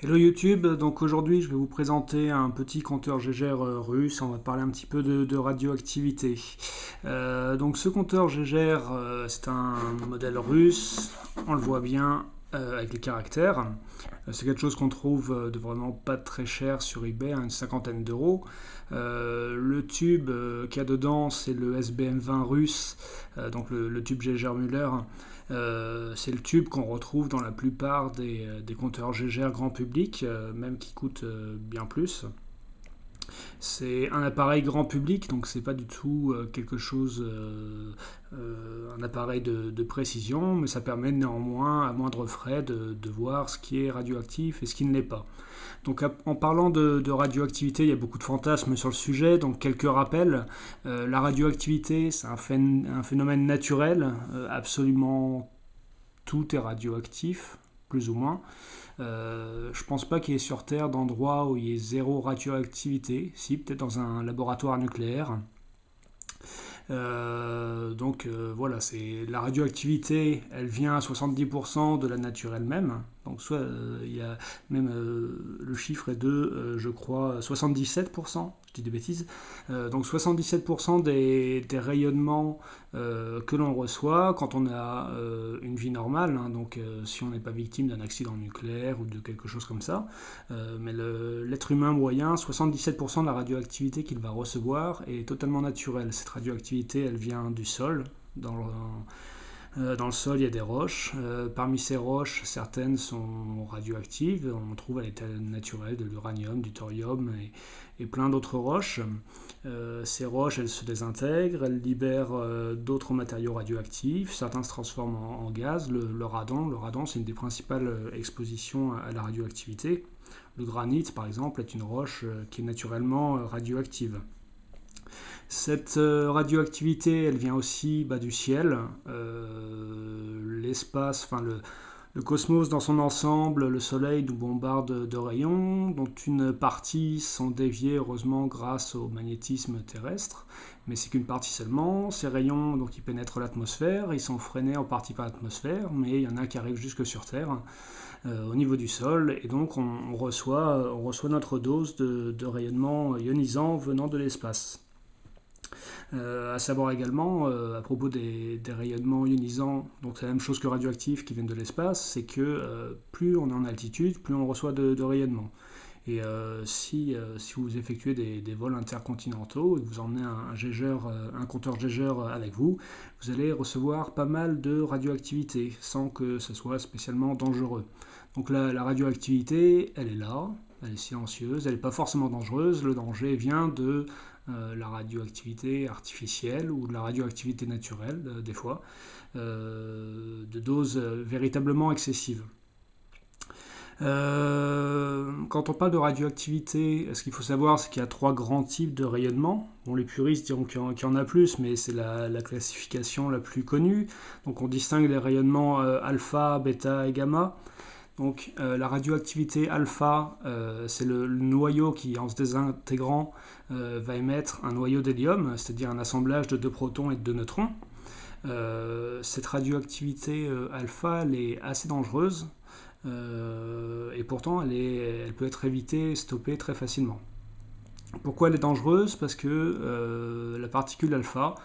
Hello YouTube, donc aujourd'hui je vais vous présenter un petit compteur Gégère russe, on va parler un petit peu de radioactivité. Donc ce compteur Gégère, c'est un modèle russe, on le voit bien avec les caractères. C'est quelque chose qu'on trouve de vraiment pas très cher sur eBay, à une cinquantaine d'euros. Le tube qu'il y a dedans, c'est le SBM20 russe, donc le tube Gégère-Müller. C'est le tube qu'on retrouve dans la plupart des compteurs Gégère grand public, même qui coûtent bien plus. C'est un appareil grand public, donc c'est pas du tout quelque chose, un appareil de précision, mais ça permet néanmoins, à moindre frais, de voir ce qui est radioactif et ce qui ne l'est pas. Donc en parlant de radioactivité, il y a beaucoup de fantasmes sur le sujet, donc quelques rappels. La radioactivité, c'est un phénomène naturel, absolument tout est radioactif, plus ou moins. Je pense pas qu'il y ait sur Terre d'endroits où il y ait zéro radioactivité. Si, peut-être dans un laboratoire nucléaire. Voilà, c'est la radioactivité, elle vient à 70% de la nature elle-même. Donc soit il y a même le chiffre est de, je crois, 77%. Je dis des bêtises. Donc 77% des rayonnements que l'on reçoit quand on a une vie normale, hein, donc si on n'est pas victime d'un accident nucléaire ou de quelque chose comme ça, mais l'être humain moyen, 77% de la radioactivité qu'il va recevoir est totalement naturelle. Cette radioactivité, elle vient du sol. Dans le sol, il y a des roches. Parmi ces roches, certaines sont radioactives. On trouve à l'état naturel de l'uranium, du thorium et plein d'autres roches. Ces roches, elles se désintègrent, elles libèrent d'autres matériaux radioactifs. Certains se transforment en gaz. Le radon, c'est une des principales expositions à la radioactivité. Le granit, par exemple, est une roche qui est naturellement radioactive. Cette radioactivité, elle vient aussi du ciel. L'espace, le cosmos dans son ensemble, le Soleil nous bombarde de rayons, dont une partie sont déviés heureusement grâce au magnétisme terrestre, mais c'est qu'une partie seulement. Ces rayons donc, ils pénètrent l'atmosphère, ils sont freinés en partie par l'atmosphère, mais il y en a qui arrivent jusque sur Terre, au niveau du sol, et donc on reçoit notre dose de rayonnement ionisant venant de l'espace. À savoir également, à propos des rayonnements ionisants, donc c'est la même chose que radioactifs qui viennent de l'espace, c'est que plus on est en altitude, plus on reçoit de rayonnements. Et si vous effectuez des vols intercontinentaux et que vous emmenez un compteur Gégère avec vous, vous allez recevoir pas mal de radioactivité sans que ce soit spécialement dangereux. Donc la radioactivité, elle est là, elle est silencieuse, elle n'est pas forcément dangereuse. Le danger vient de la radioactivité artificielle ou de la radioactivité naturelle, des fois, de doses véritablement excessives. Quand on parle de radioactivité, ce qu'il faut savoir, c'est qu'il y a trois grands types de rayonnement. Bon, les puristes diront qu'il y en a plus, mais c'est la classification la plus connue. Donc on distingue les rayonnements alpha, bêta et gamma. Donc la radioactivité alpha, c'est le noyau qui, en se désintégrant, va émettre un noyau d'hélium, c'est-à-dire un assemblage de deux protons et de deux neutrons. Cette radioactivité alpha, elle est assez dangereuse, et pourtant elle peut être évitée, stoppée très facilement. Pourquoi elle est dangereuse? Parce que la particule alpha,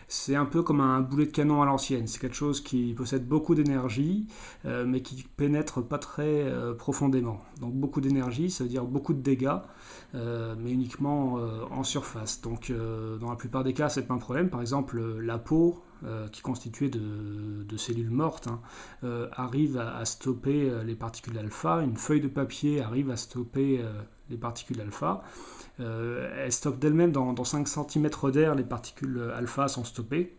c'est un peu comme un boulet de canon à l'ancienne. C'est quelque chose qui possède beaucoup d'énergie, mais qui pénètre pas très profondément. Donc beaucoup d'énergie, ça veut dire beaucoup de dégâts, mais uniquement en surface. Donc dans la plupart des cas, c'est pas un problème. Par exemple, la peau, qui est constituée de cellules mortes, hein, arrive à stopper les particules alpha. Une feuille de papier arrive à stopper les particules alpha. Elle stoppe d'elle-même dans 5 cm d'air, les particules alpha sont stoppées.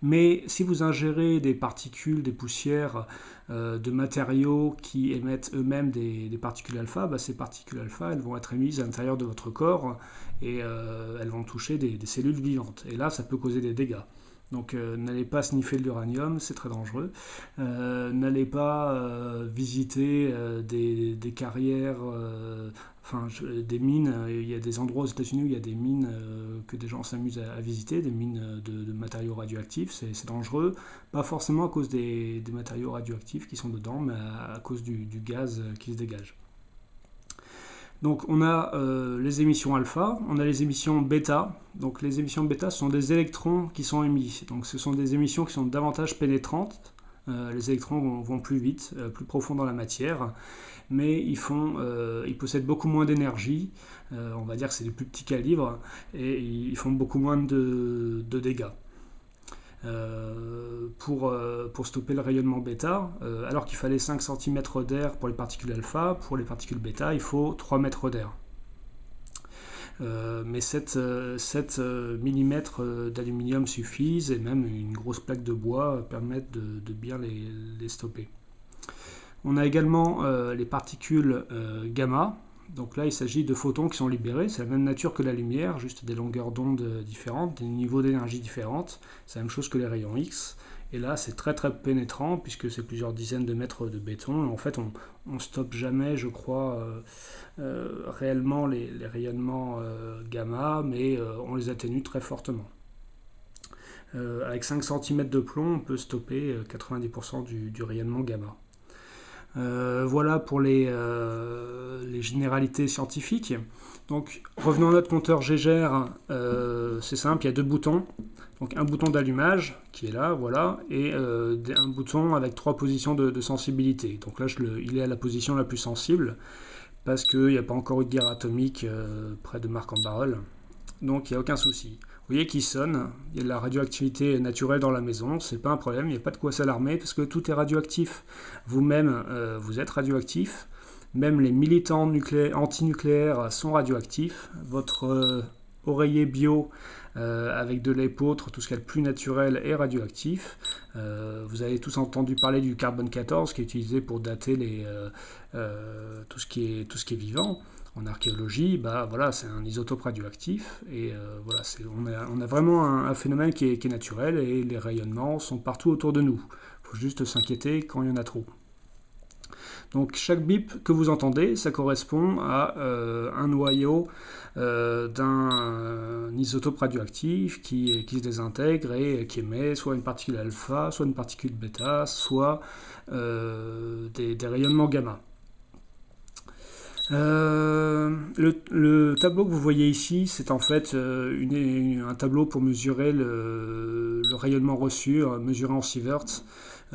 Mais si vous ingérez des particules, des poussières de matériaux qui émettent eux-mêmes des particules alpha, ces particules alpha, elles vont être émises à l'intérieur de votre corps et elles vont toucher des cellules vivantes. Et là, ça peut causer des dégâts. Donc n'allez pas sniffer de l'uranium, c'est très dangereux. N'allez pas visiter des carrières, des mines, il y a des endroits aux États-Unis où il y a des mines que des gens s'amusent à visiter, des mines de matériaux radioactifs, c'est dangereux, pas forcément à cause des matériaux radioactifs qui sont dedans, mais à cause du gaz qui se dégage. Donc on a les émissions alpha, on a les émissions bêta. Donc les émissions bêta, ce sont des électrons qui sont émis. Donc ce sont des émissions qui sont davantage pénétrantes. Les électrons vont plus vite, plus profond dans la matière, mais ils possèdent beaucoup moins d'énergie. On va dire que c'est des plus petits calibres et ils font beaucoup moins de dégâts. Pour stopper le rayonnement bêta, alors qu'il fallait 5 cm d'air pour les particules alpha, pour les particules bêta, il faut 3 mètres d'air. Mais 7 mm d'aluminium suffisent, et même une grosse plaque de bois permettent de bien les stopper. On a également les particules gamma. Donc là, il s'agit de photons qui sont libérés. C'est la même nature que la lumière, juste des longueurs d'onde différentes, des niveaux d'énergie différentes. C'est la même chose que les rayons X. Et là, c'est très très pénétrant, puisque c'est plusieurs dizaines de mètres de béton. En fait, on ne stoppe jamais, je crois, réellement les rayonnements gamma, mais on les atténue très fortement. Avec 5 cm de plomb, on peut stopper 90% du rayonnement gamma. Voilà pour les généralités scientifiques. Donc revenons à notre compteur Geiger, c'est simple, il y a deux boutons. Donc un bouton d'allumage qui est là, voilà, et un bouton avec 3 positions de sensibilité. Donc là, il est à la position la plus sensible, parce qu'il n'y a pas encore eu de guerre atomique près de Marc-en-Barœul. Donc il n'y a aucun souci. Vous voyez qu'il sonne, il y a de la radioactivité naturelle dans la maison, c'est pas un problème, il n'y a pas de quoi s'alarmer, parce que tout est radioactif. Vous-même, vous êtes radioactif, même les militants antinucléaires sont radioactifs. Votre oreiller bio avec de l'épeautre, tout ce qui est le plus naturel est radioactif. Vous avez tous entendu parler du carbone 14 qui est utilisé pour dater tout ce qui est vivant. En archéologie, voilà, c'est un isotope radioactif et voilà, on a vraiment un phénomène qui est naturel et les rayonnements sont partout autour de nous. Il faut juste s'inquiéter quand il y en a trop. Donc chaque bip que vous entendez, ça correspond à un noyau d'un isotope radioactif qui se désintègre et qui émet soit une particule alpha, soit une particule bêta, soit des rayonnements gamma. Le tableau que vous voyez ici, c'est en fait un tableau pour mesurer le rayonnement reçu, mesuré en sieverts.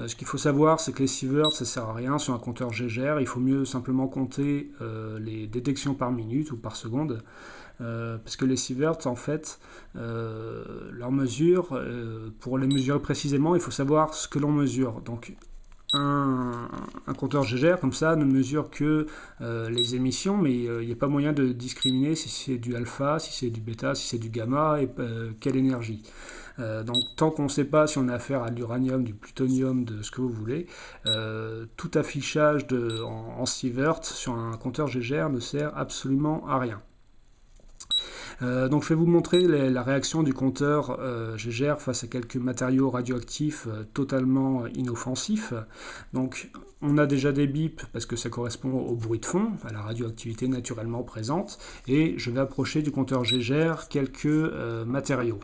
Ce qu'il faut savoir, c'est que les sieverts, ça ne sert à rien sur un compteur Geiger. Il faut mieux simplement compter les détections par minute ou par seconde. Parce que les sieverts, en fait, leurs mesures, pour les mesurer précisément, il faut savoir ce que l'on mesure. Donc, un compteur Geiger comme ça ne mesure que les émissions, mais il n'y a pas moyen de discriminer si c'est du alpha, si c'est du bêta, si c'est du gamma et quelle énergie. Donc tant qu'on ne sait pas si on a affaire à de l'uranium, du plutonium, de ce que vous voulez, tout affichage en sievert sur un compteur Geiger ne sert absolument à rien. Donc je vais vous montrer la réaction du compteur Geiger face à quelques matériaux radioactifs totalement inoffensifs. Donc on a déjà des bips parce que ça correspond au bruit de fond, à la radioactivité naturellement présente, et je vais approcher du compteur Geiger quelques matériaux.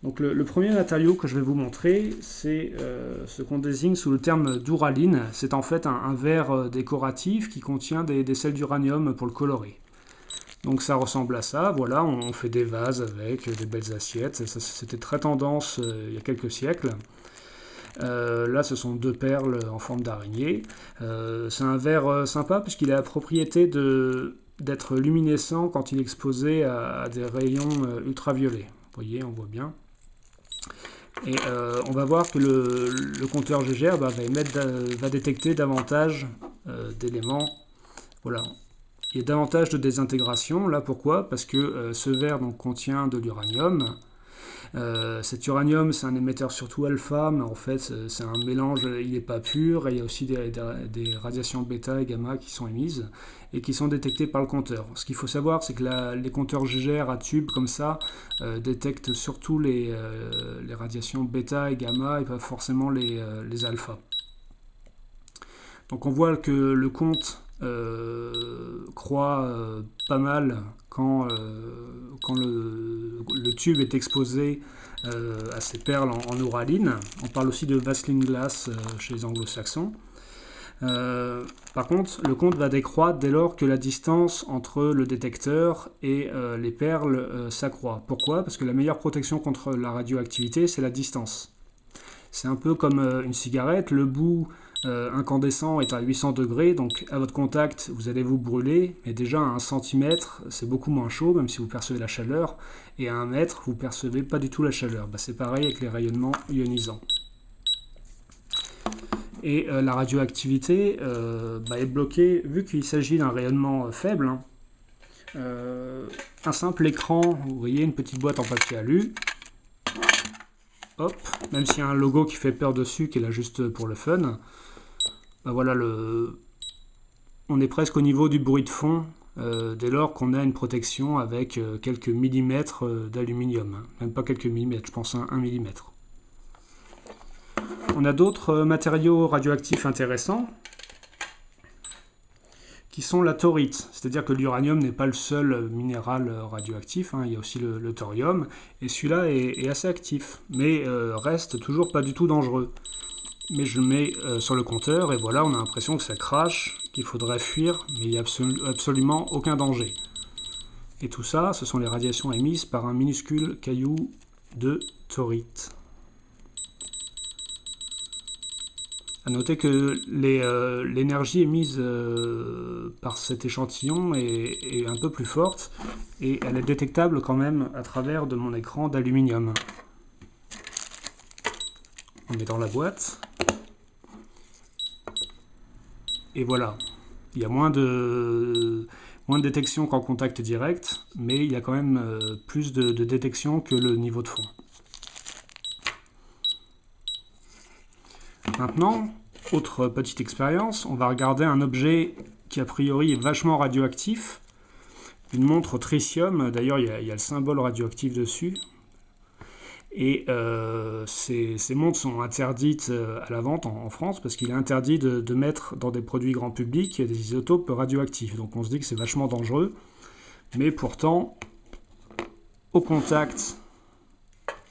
Donc le premier matériau que je vais vous montrer, c'est ce qu'on désigne sous le terme d'uraline. C'est en fait un verre décoratif qui contient des sels d'uranium pour le colorer. Donc ça ressemble à ça, voilà, on fait des vases avec des belles assiettes, c'était très tendance il y a quelques siècles. Là ce sont deux perles en forme d'araignée. C'est un verre sympa puisqu'il a la propriété d'être luminescent quand il est exposé à des rayons ultraviolets. Vous voyez, on voit bien. Et on va voir que le compteur Geiger va détecter davantage d'éléments. Voilà. Il y a davantage de désintégration. Là, pourquoi? Parce que ce verre donc, contient de l'uranium. Cet uranium, c'est un émetteur surtout alpha, mais en fait, c'est un mélange, il n'est pas pur. Et il y a aussi des radiations bêta et gamma qui sont émises et qui sont détectées par le compteur. Ce qu'il faut savoir, c'est que les compteurs Geiger à tube, comme ça, détectent surtout les radiations bêta et gamma et pas forcément les alpha. Donc on voit que le compte croît pas mal quand le tube est exposé à ces perles en ouraline. On parle aussi de Vaseline glass chez les anglo-saxons. Par contre, le compte va décroître dès lors que la distance entre le détecteur et les perles s'accroît. Pourquoi? Parce que la meilleure protection contre la radioactivité, c'est la distance. C'est un peu comme une cigarette, le bout incandescent est à 800 degrés, donc à votre contact, vous allez vous brûler, mais déjà à 1 cm, c'est beaucoup moins chaud, même si vous percevez la chaleur, et à 1 mètre, vous ne percevez pas du tout la chaleur. C'est pareil avec les rayonnements ionisants. Et la radioactivité est bloquée, vu qu'il s'agit d'un rayonnement faible. Un simple écran, vous voyez une petite boîte en papier alu, hop, même s'il y a un logo qui fait peur dessus, qui est là juste pour le fun, voilà, on est presque au niveau du bruit de fond, dès lors qu'on a une protection avec quelques millimètres d'aluminium, même pas quelques millimètres, je pense 1 millimètre. On a d'autres matériaux radioactifs intéressants qui sont la thorite, c'est-à-dire que l'uranium n'est pas le seul minéral radioactif, il y a aussi le thorium, et celui-là est assez actif, mais reste toujours pas du tout dangereux. Mais je le mets sur le compteur, et voilà, on a l'impression que ça crache, qu'il faudrait fuir, mais il n'y a absolument aucun danger. Et tout ça, ce sont les radiations émises par un minuscule caillou de thorite. A noter que l'énergie émise par cet échantillon est un peu plus forte et elle est détectable quand même à travers de mon écran d'aluminium. On met dans la boîte et voilà. Il y a moins de détection qu'en contact direct, mais il y a quand même plus de détection que le niveau de fond. Maintenant, autre petite expérience, on va regarder un objet qui a priori est vachement radioactif, une montre tritium, d'ailleurs il y a le symbole radioactif dessus, et ces montres sont interdites à la vente en France parce qu'il est interdit de mettre dans des produits grand public des isotopes radioactifs, donc on se dit que c'est vachement dangereux, mais pourtant, au contact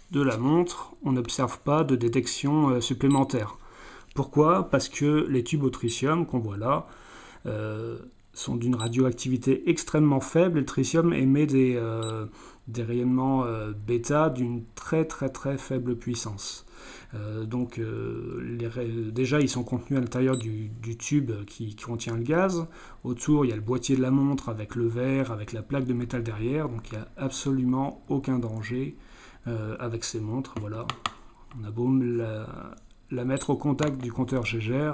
de la montre, on n'observe pas de détection supplémentaire. Pourquoi? Parce que les tubes au tritium qu'on voit là sont d'une radioactivité extrêmement faible et le tritium émet des rayonnements bêta d'une très faible puissance. Déjà ils sont contenus à l'intérieur du tube qui contient le gaz. Autour il y a le boîtier de la montre avec le verre, avec la plaque de métal derrière, donc il n'y a absolument aucun danger avec ces montres. Voilà. On a beau la mettre au contact du compteur Geiger,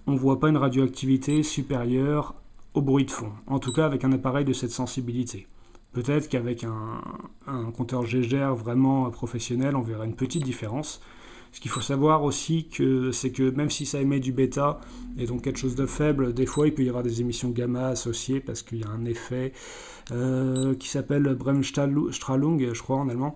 on ne voit pas une radioactivité supérieure au bruit de fond, en tout cas avec un appareil de cette sensibilité. Peut-être qu'avec un compteur Geiger vraiment professionnel, on verra une petite différence. Ce qu'il faut savoir aussi, c'est que même si ça émet du bêta, et donc quelque chose de faible, des fois il peut y avoir des émissions gamma associées, parce qu'il y a un effet qui s'appelle Bremsstrahlung, je crois en allemand.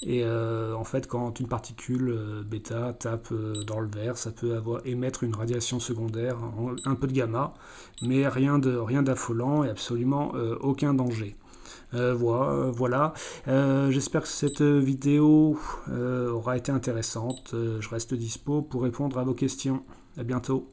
Et en fait, quand une particule bêta tape dans le verre, ça peut émettre une radiation secondaire, un peu de gamma, mais rien d'affolant et absolument aucun danger. Voilà. J'espère que cette vidéo aura été intéressante. Je reste dispo pour répondre à vos questions. À bientôt.